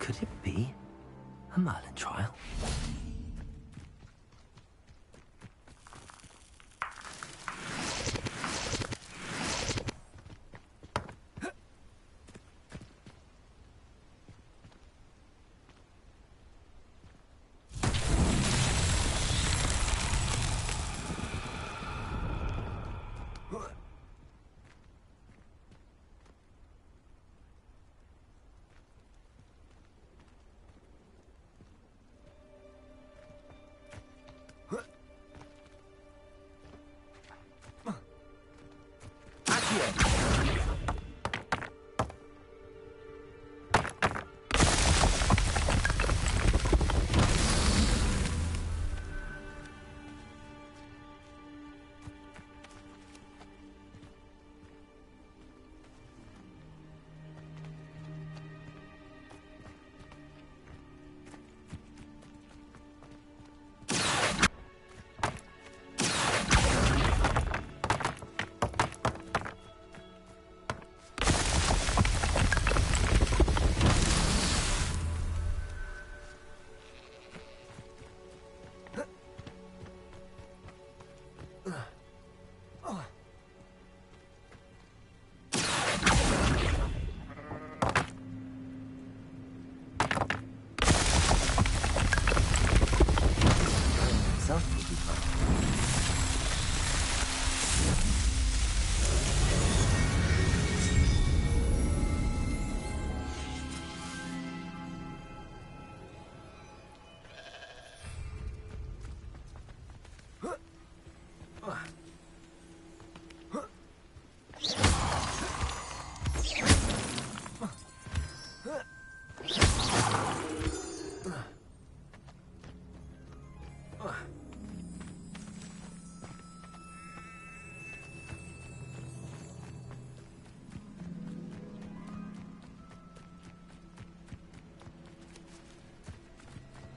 Could it be a Merlin trial?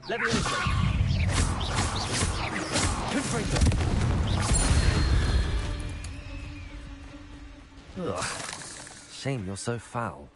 Leviation. Confringo. Ugh. Shame you're so foul.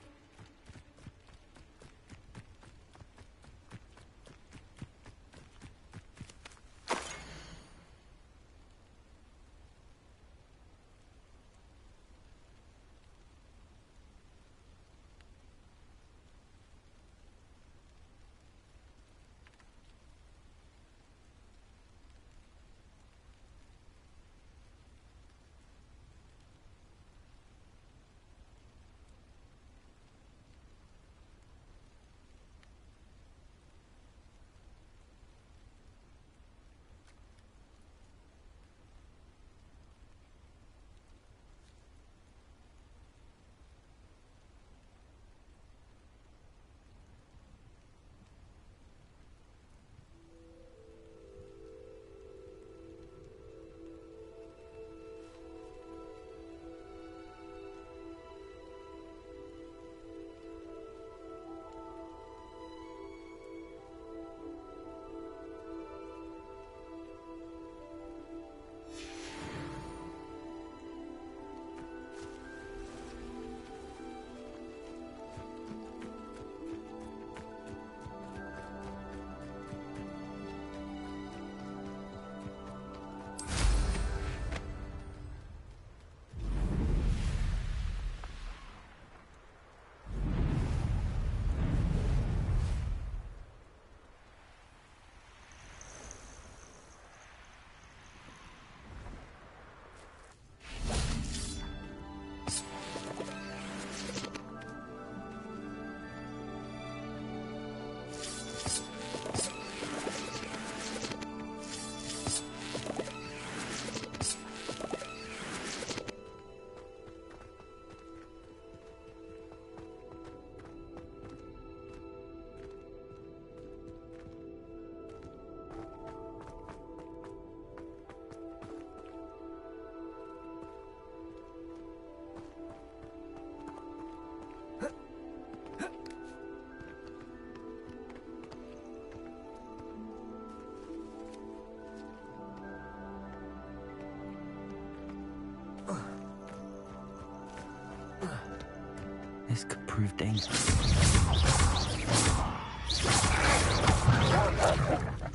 This could prove dangerous.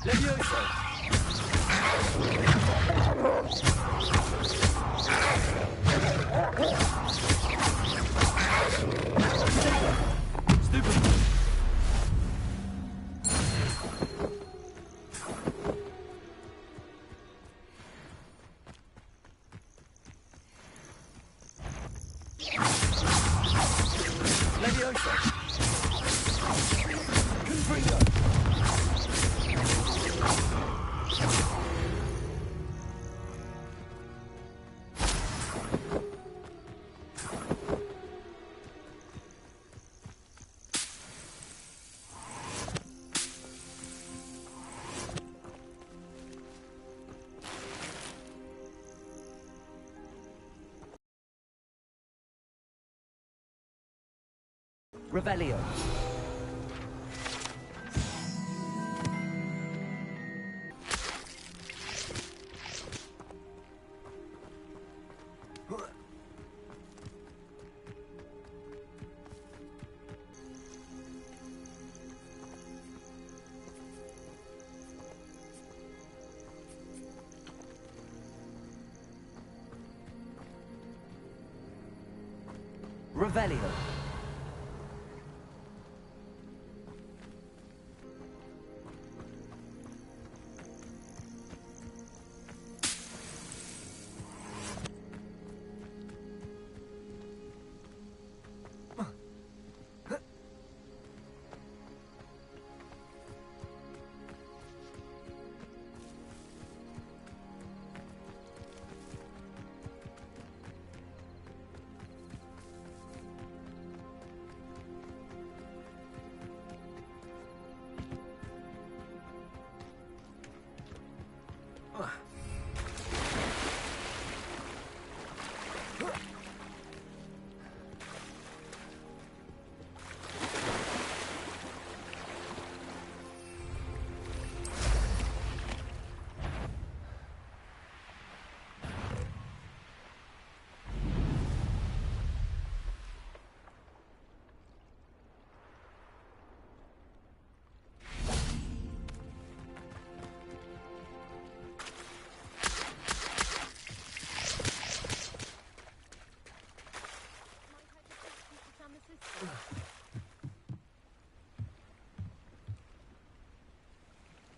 Levioso! Stupid! Levioso! Confringo! Revelio. Revelio.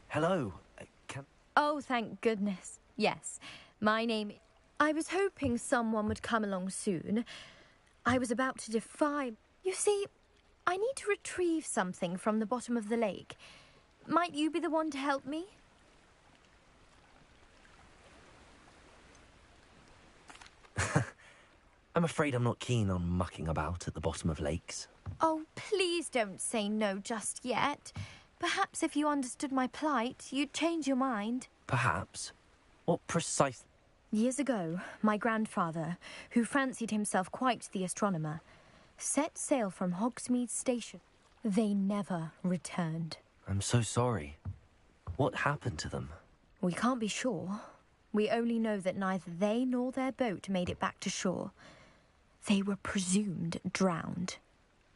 Hello. Can... Oh, thank goodness. Yes, my name... I was hoping someone would come along soon. I was about to defy... You see, I need to retrieve something from the bottom of the lake. Might you be the one to help me? I'm afraid I'm not keen on mucking about at the bottom of lakes. Oh, please don't say no just yet. Perhaps if you understood my plight, you'd change your mind. Perhaps. What precise... Years ago, my grandfather, who fancied himself quite the astronomer, set sail from Hogsmeade Station. They never returned. I'm so sorry. What happened to them? We can't be sure. We only know that neither they nor their boat made it back to shore. They were presumed drowned.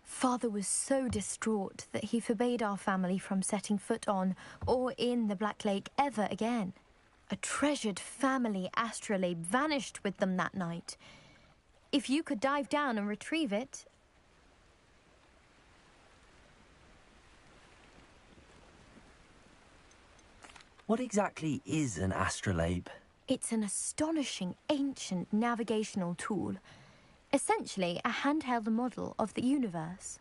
Father was so distraught that he forbade our family from setting foot on or in the Black Lake ever again. A treasured family astrolabe vanished with them that night. If you could dive down and retrieve it... What exactly is an astrolabe? It's an astonishing ancient navigational tool. Essentially, a handheld model of the universe.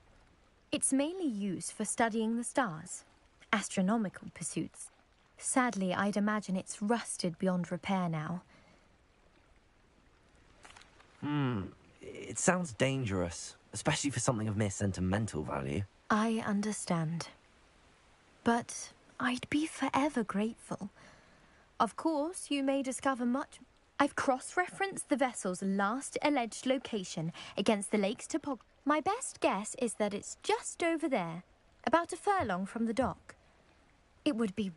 It's mainly used for studying the stars, astronomical pursuits. Sadly, I'd imagine it's rusted beyond repair now. It sounds dangerous, especially for something of mere sentimental value. I understand. But I'd be forever grateful. Of course, you may discover much... I've cross-referenced the vessel's last alleged location against the lake's topography. My best guess is that it's just over there, about a furlong from the dock. It would be...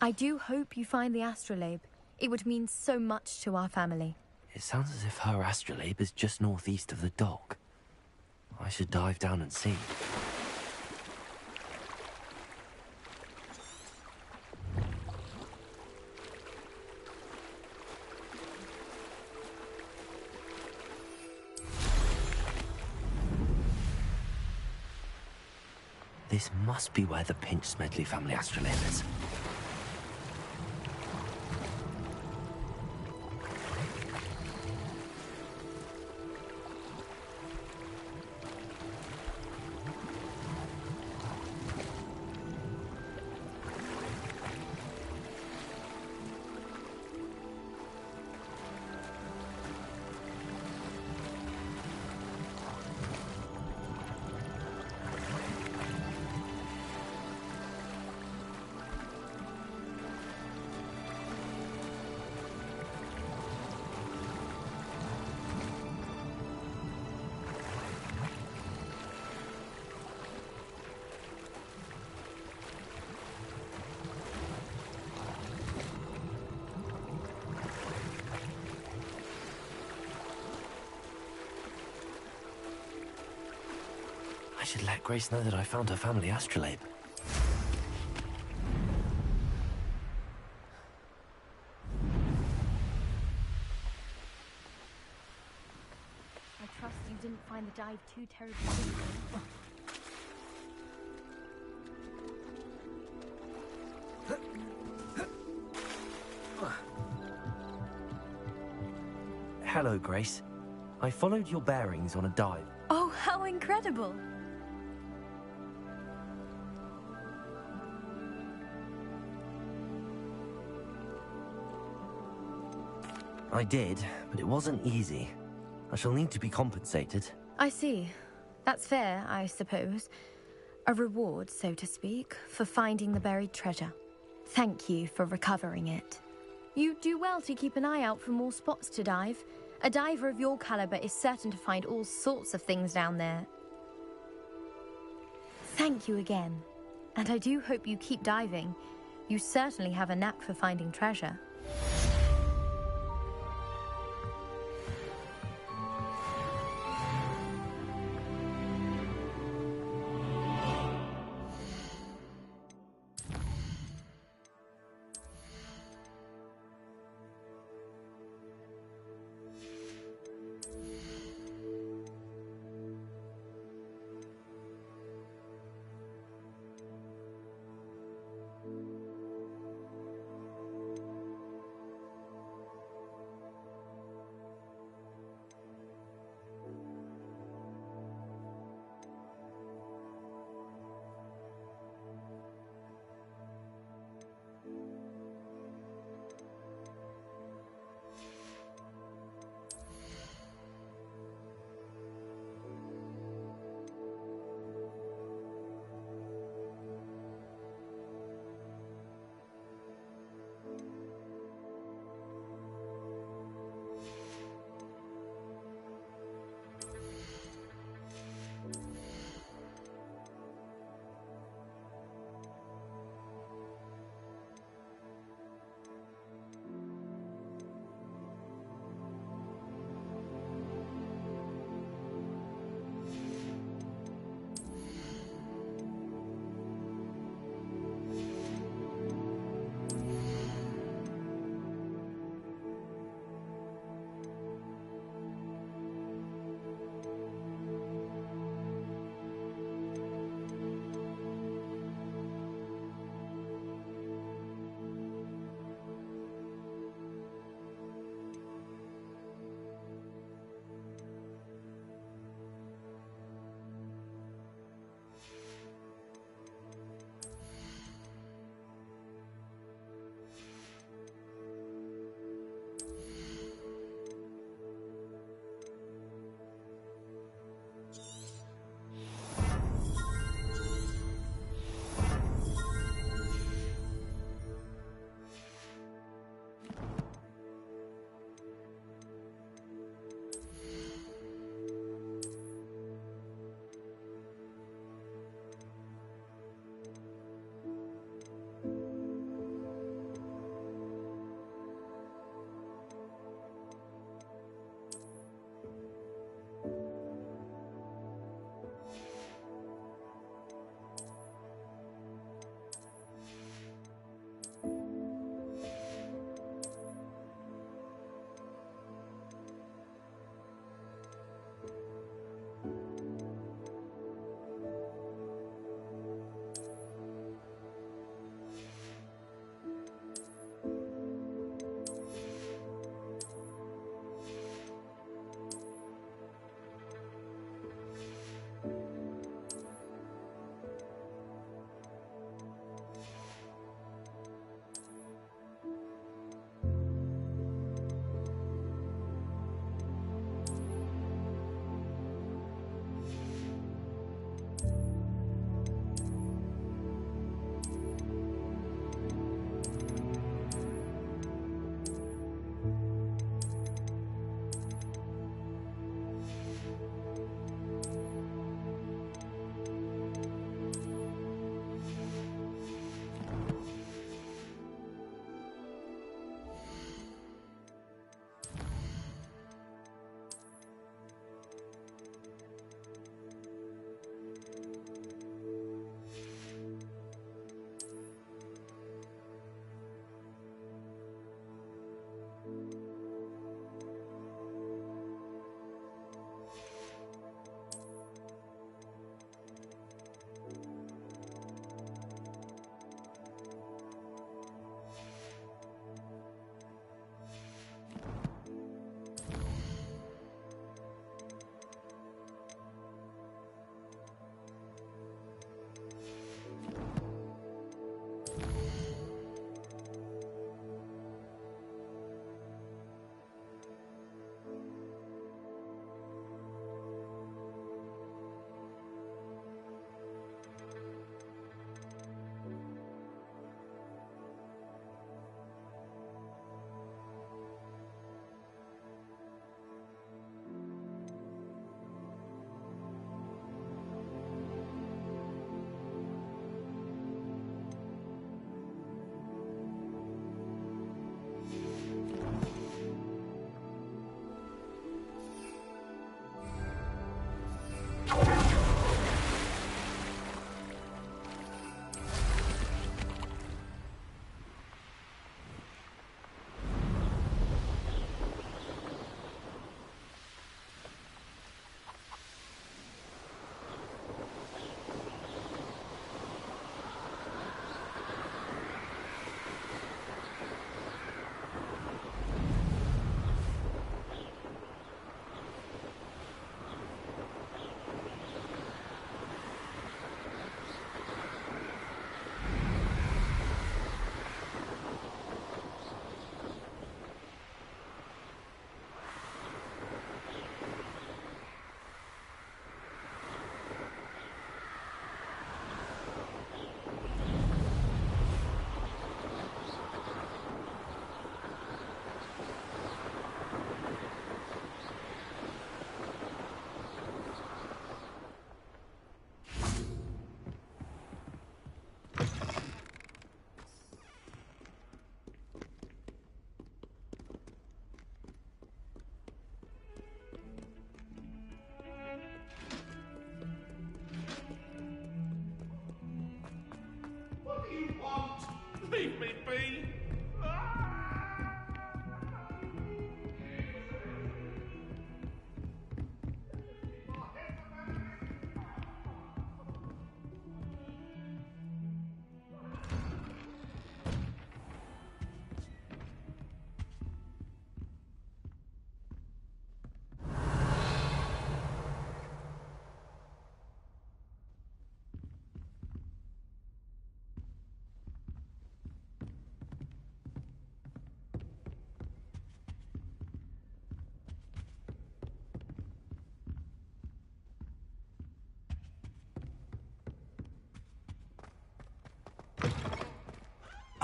I do hope you find the astrolabe. It would mean so much to our family. It sounds as if her astrolabe is just northeast of the dock. I should dive down and see. This must be where the Pinch Smedley family astrolabe is. I should let Grace know that I found her family astrolabe. I trust you didn't find the dive too terribly difficult. Hello, Grace. I followed your bearings on a dive. Oh, how incredible! I did, but it wasn't easy. I shall need to be compensated. I see. That's fair, I suppose. A reward, so to speak, for finding the buried treasure. Thank you for recovering it. You do well to keep an eye out for more spots to dive. A diver of your caliber is certain to find all sorts of things down there. Thank you again. And I do hope you keep diving. You certainly have a knack for finding treasure.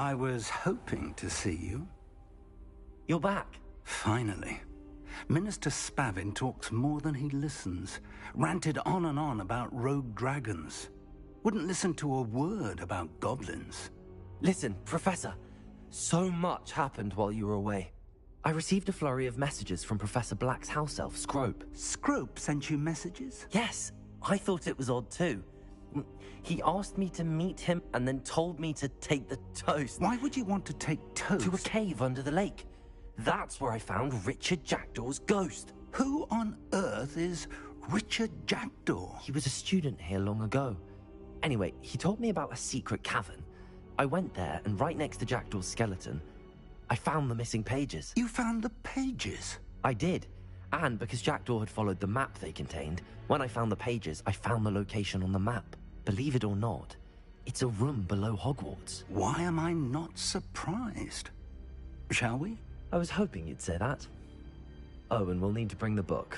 I was hoping to see you. You're back. Finally. Minister Spavin talks more than he listens. Ranted on and on about rogue dragons. Wouldn't listen to a word about goblins. Listen, Professor. So much happened while you were away. I received a flurry of messages from Professor Black's house elf, Scrope. Scrope sent you messages? Yes, I thought it was odd too. He asked me to meet him and then told me to take the toast. Why would you want to take toast? To a cave under the lake. That's where I found Richard Jackdaw's ghost. Who on earth is Richard Jackdaw? He was a student here long ago. Anyway, he told me about a secret cavern. I went there, and right next to Jackdaw's skeleton, I found the missing pages. You found the pages? I did. And because Jackdaw had followed the map they contained, when I found the pages, I found the location on the map. Believe it or not, it's a room below Hogwarts. Why am I not surprised? Shall we? I was hoping you'd say that. Oh, and we'll need to bring the book.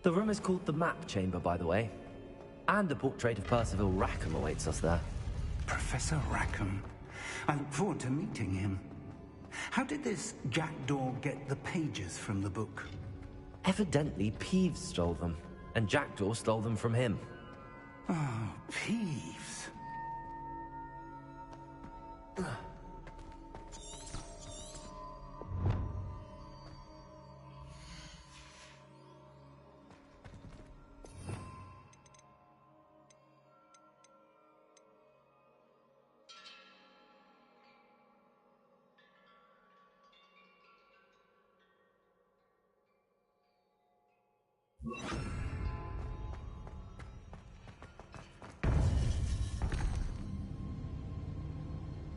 The room is called the Map Chamber, by the way. And a portrait of Percival Rackham awaits us there. Professor Rackham. I look forward to meeting him. How did this Jackdaw get the pages from the book? Evidently, Peeves stole them, and Jackdaw stole them from him. Oh, Peeves.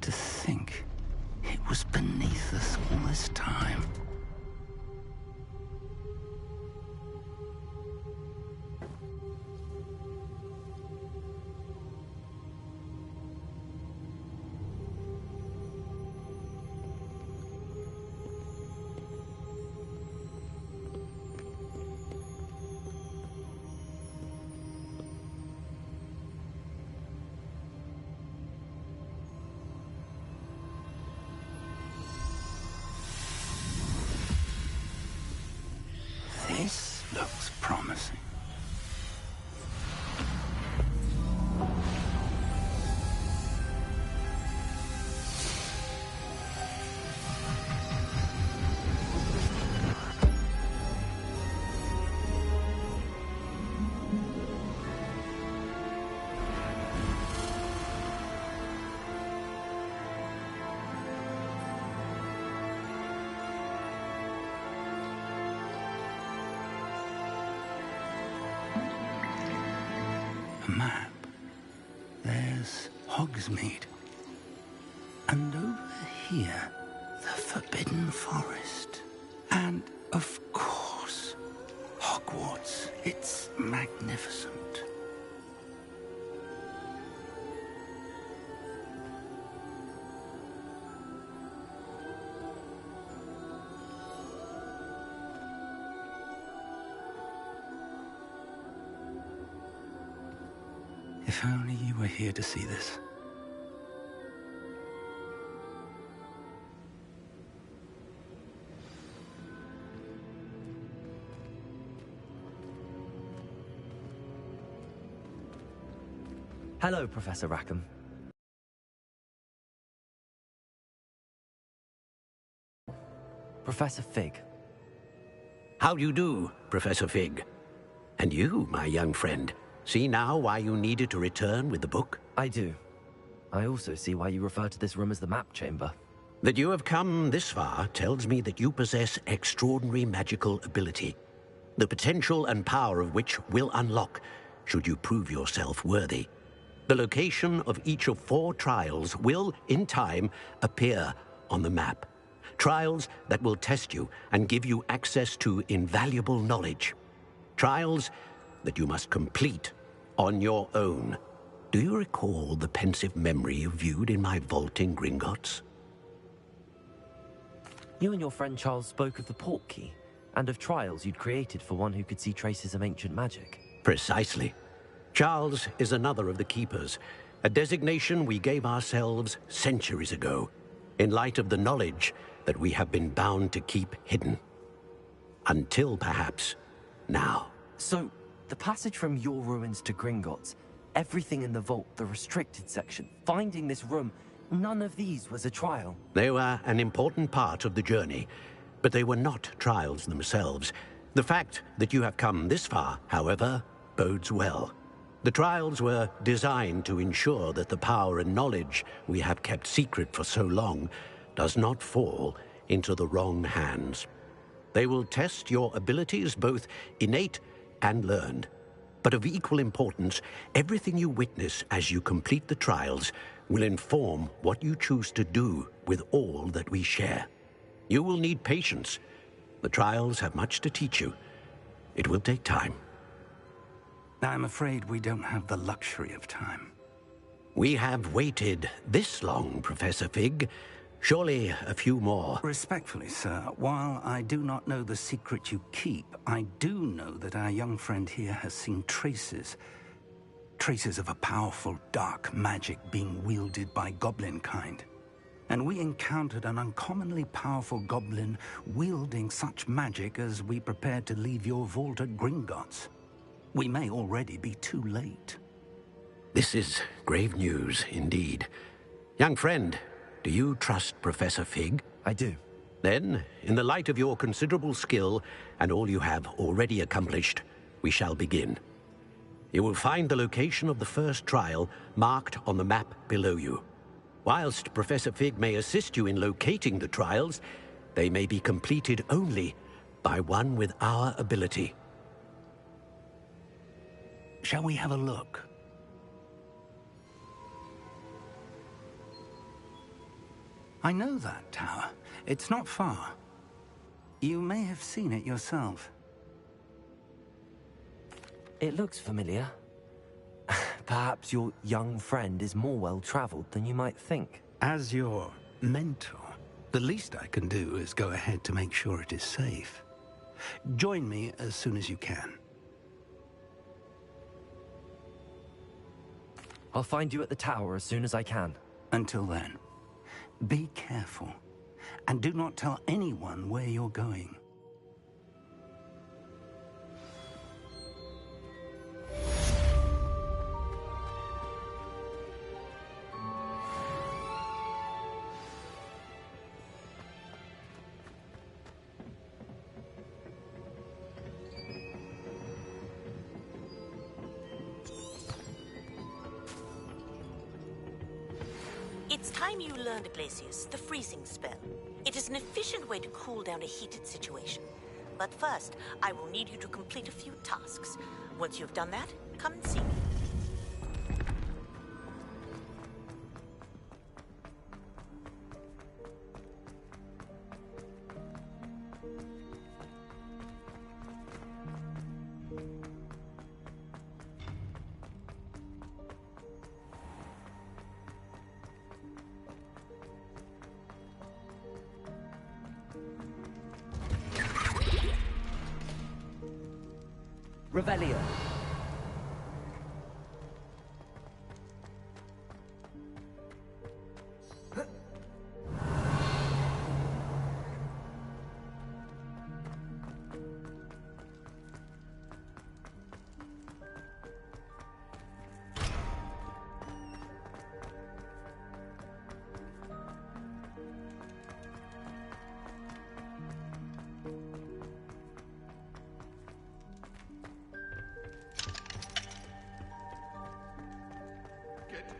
To think it was beneath us all this time. This looks promising. A map. There's Hogsmeade. And over here, the Forbidden Forest. And, of course, Hogwarts. It's magnificent. If only you were here to see this. Hello, Professor Rackham. Professor Fig. How do you do, Professor Fig? And you, my young friend, see now why you needed to return with the book? I do. I also see why you refer to this room as the Map Chamber. That you have come this far tells me that you possess extraordinary magical ability, the potential and power of which will unlock should you prove yourself worthy. The location of each of 4 trials will, in time, appear on the map. Trials that will test you and give you access to invaluable knowledge. Trials that you must complete on your own. Do you recall the pensive memory you viewed in my vault in Gringotts? You and your friend Charles spoke of the Portkey. and of trials you'd created for one who could see traces of ancient magic. Precisely. Charles is another of the Keepers, a designation we gave ourselves centuries ago, in light of the knowledge that we have been bound to keep hidden. Until, perhaps, now. So, the passage from your ruins to Gringotts, everything in the vault, the restricted section, finding this room, none of these was a trial. They were an important part of the journey, but they were not trials themselves. The fact that you have come this far, however, bodes well. The trials were designed to ensure that the power and knowledge we have kept secret for so long does not fall into the wrong hands. They will test your abilities, both innate and learned. But of equal importance, everything you witness as you complete the trials will inform what you choose to do with all that we share. You will need patience. The trials have much to teach you. It will take time. I'm afraid we don't have the luxury of time. We have waited this long, Professor Fig. Surely a few more. Respectfully, sir, while I do not know the secret you keep, I do know that our young friend here has seen traces of a powerful dark magic being wielded by goblin kind. And we encountered an uncommonly powerful goblin wielding such magic as we prepared to leave your vault at Gringotts. We may already be too late. This is grave news, indeed. Young friend, do you trust Professor Fig? I do. Then, in the light of your considerable skill and all you have already accomplished, we shall begin. You will find the location of the first trial marked on the map below you. Whilst Professor Fig may assist you in locating the trials, they may be completed only by one with our ability. Shall we have a look? I know that tower. It's not far. You may have seen it yourself. It looks familiar. Perhaps your young friend is more well-traveled than you might think. As your mentor, the least I can do is go ahead to make sure it is safe. Join me as soon as you can. I'll find you at the tower as soon as I can. Until then, be careful, and do not tell anyone where you're going. It's time you learned, Glacius, the freezing spell. It is an efficient way to cool down a heated situation. But first, I will need you to complete a few tasks. Once you've done that, come and see me. Revelio.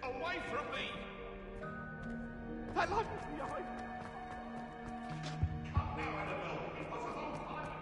Away from me! That light was behind! Come now, Annabelle. It was a long time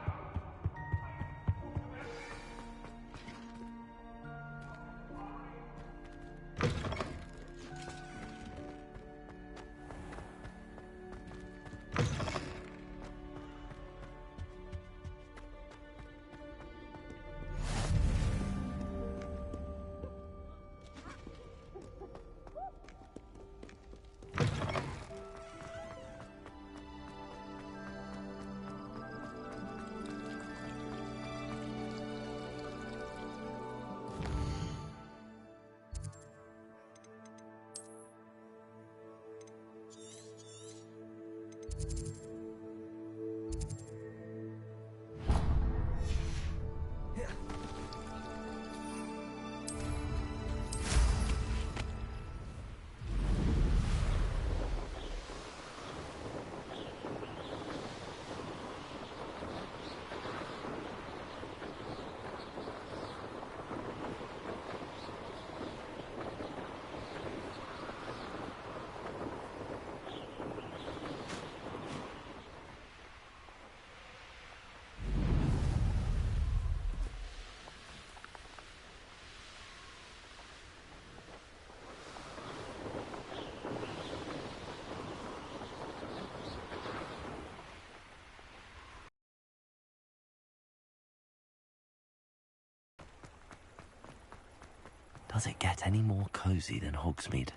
Does it get any more cozy than Hogsmeade?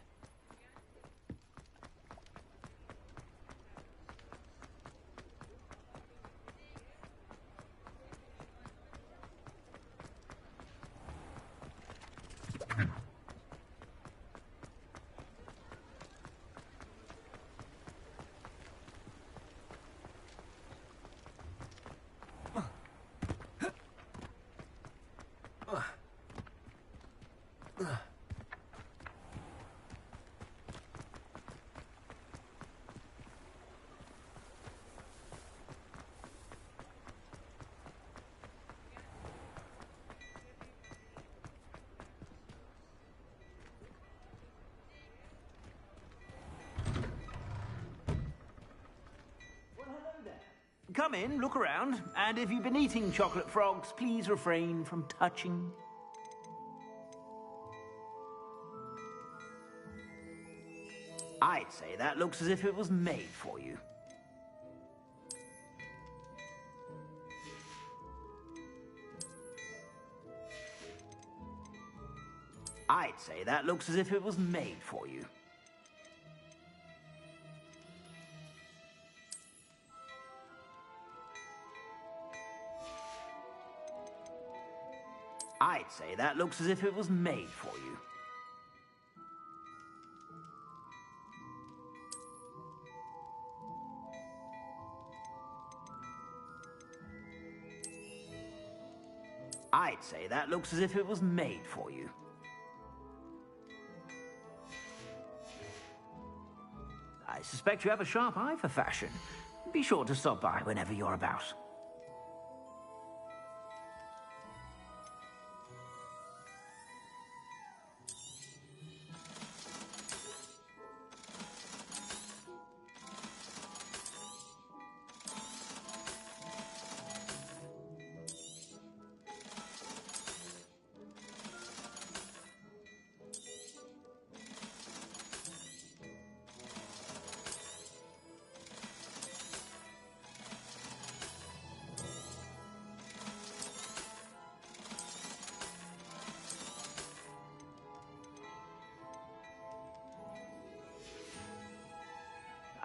Come in, look around, and if you've been eating chocolate frogs, please refrain from touching. I'd say that looks as if it was made for you. I'd say that looks as if it was made for you. I'd say that looks as if it was made for you. I'd say that looks as if it was made for you. I suspect you have a sharp eye for fashion. Be sure to stop by whenever you're about.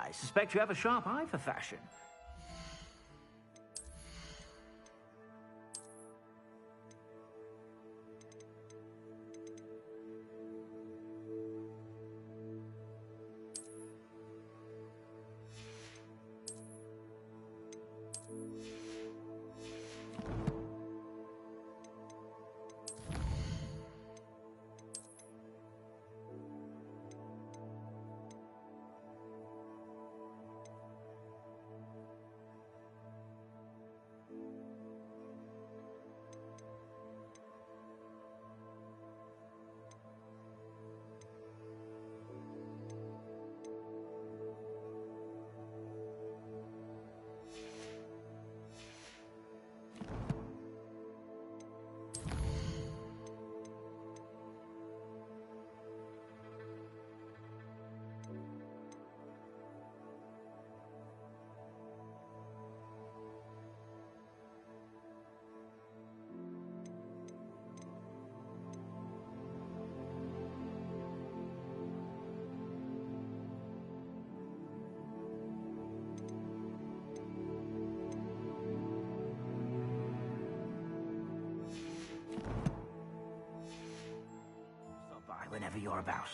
I suspect you have a sharp eye for fashion. Whenever you're about.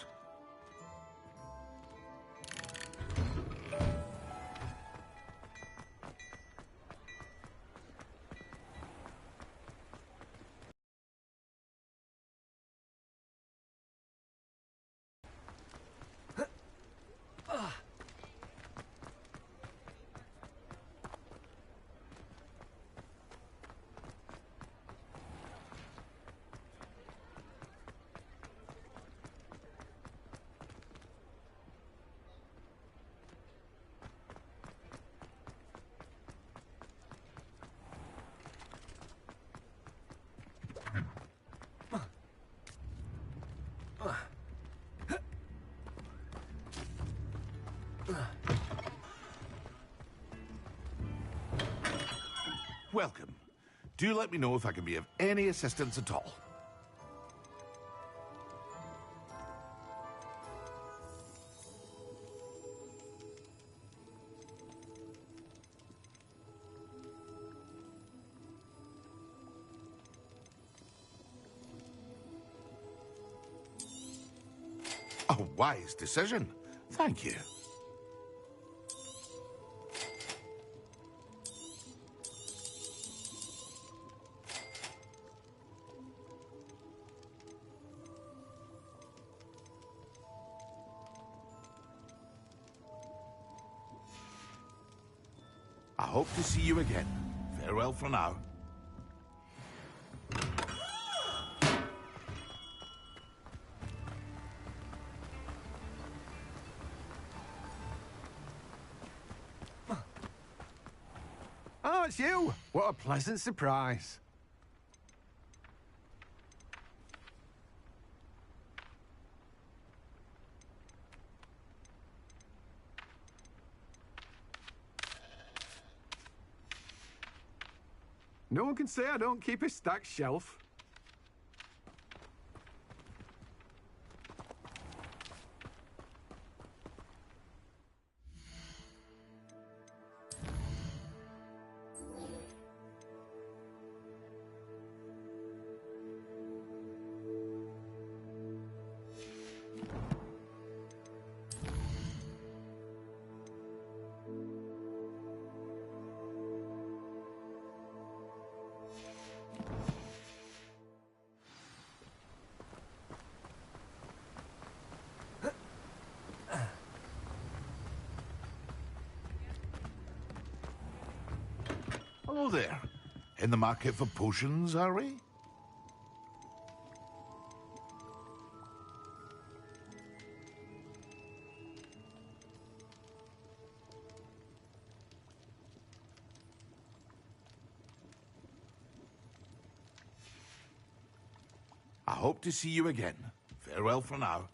Welcome. Do let me know if I can be of any assistance at all. A wise decision. Thank you. I hope to see you again. Farewell for now. Oh, it's you! What a pleasant surprise. No one can say I don't keep a stacked shelf. Hello there. In the market for potions, are we? I hope to see you again. Farewell for now.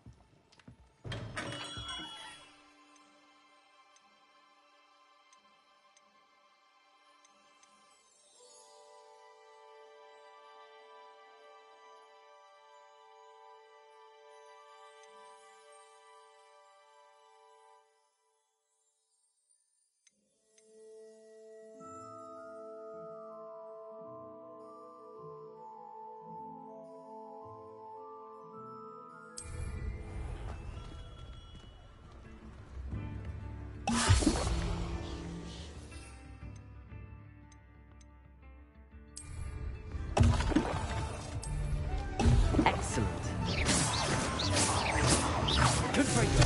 Excellent. Confringo.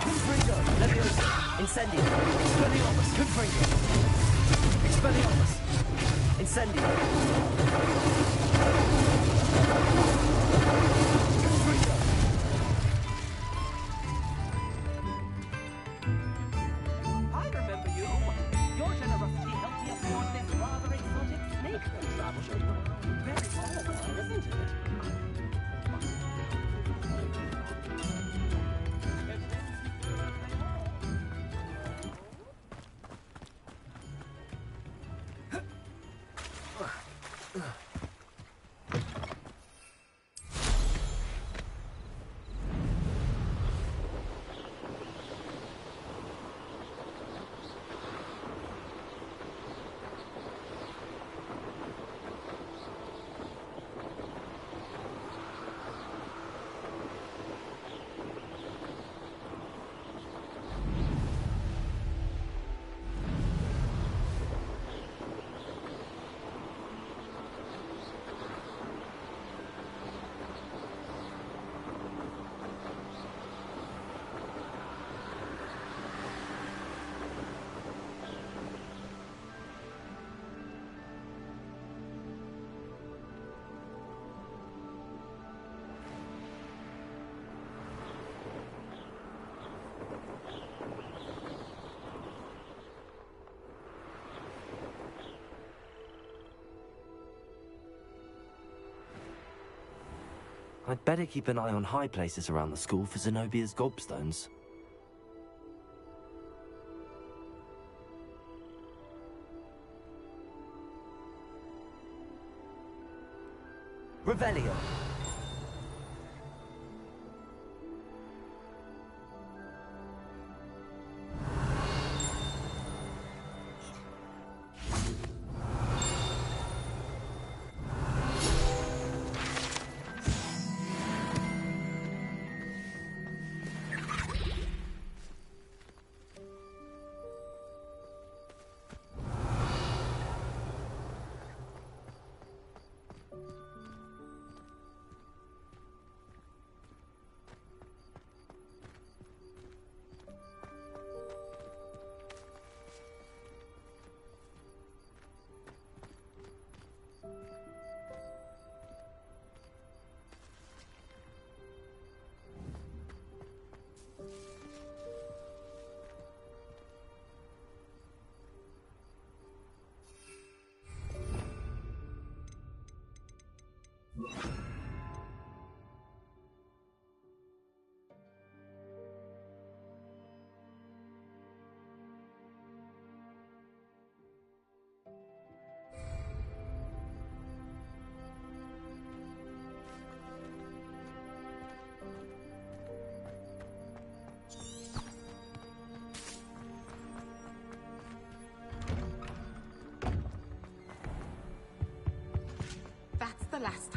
Confringo. Leviosa. Incendio. Expelliarmus. Confringo. Expelliarmus. Incendio. Confringo. I remember you. Your generosity helped me afford this rather exotic snake that travels around. Very volatile, isn't it? I'd better keep an eye on high places around the school for Zenobia's gobstones. Revelio.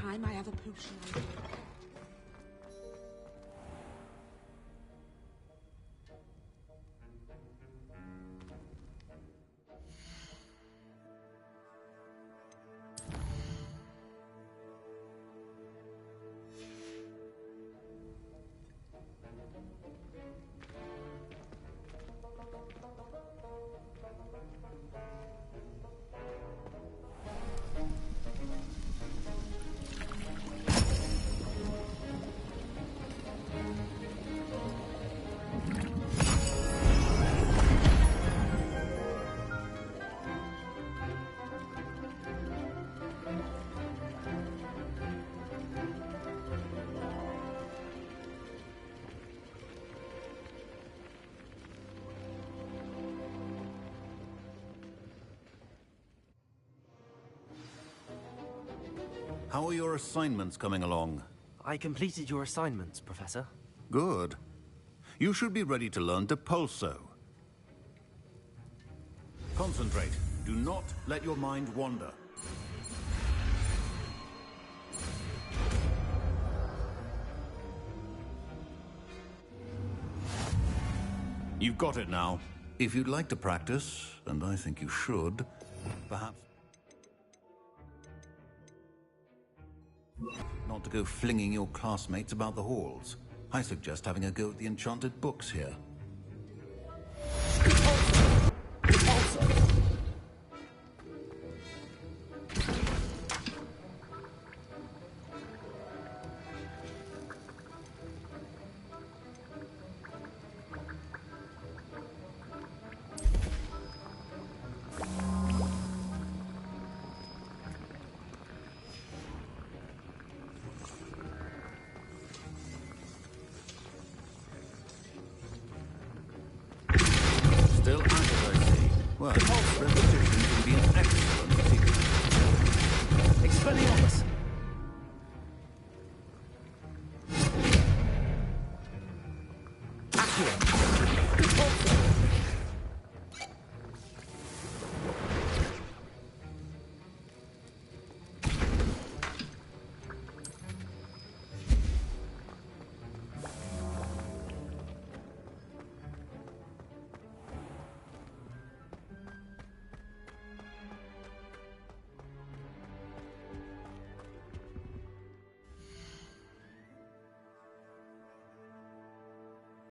time I have a potion on me. How are your assignments coming along? I completed your assignments, Professor. Good. You should be ready to learn Depulso. Concentrate. Do not let your mind wander. You've got it now. If you'd like to practice, and I think you should, perhaps not to go flinging your classmates about the halls. I suggest having a go at the enchanted books here. Still at it, I see. Well, repetition can be an excellent teacher. Expelliarmus!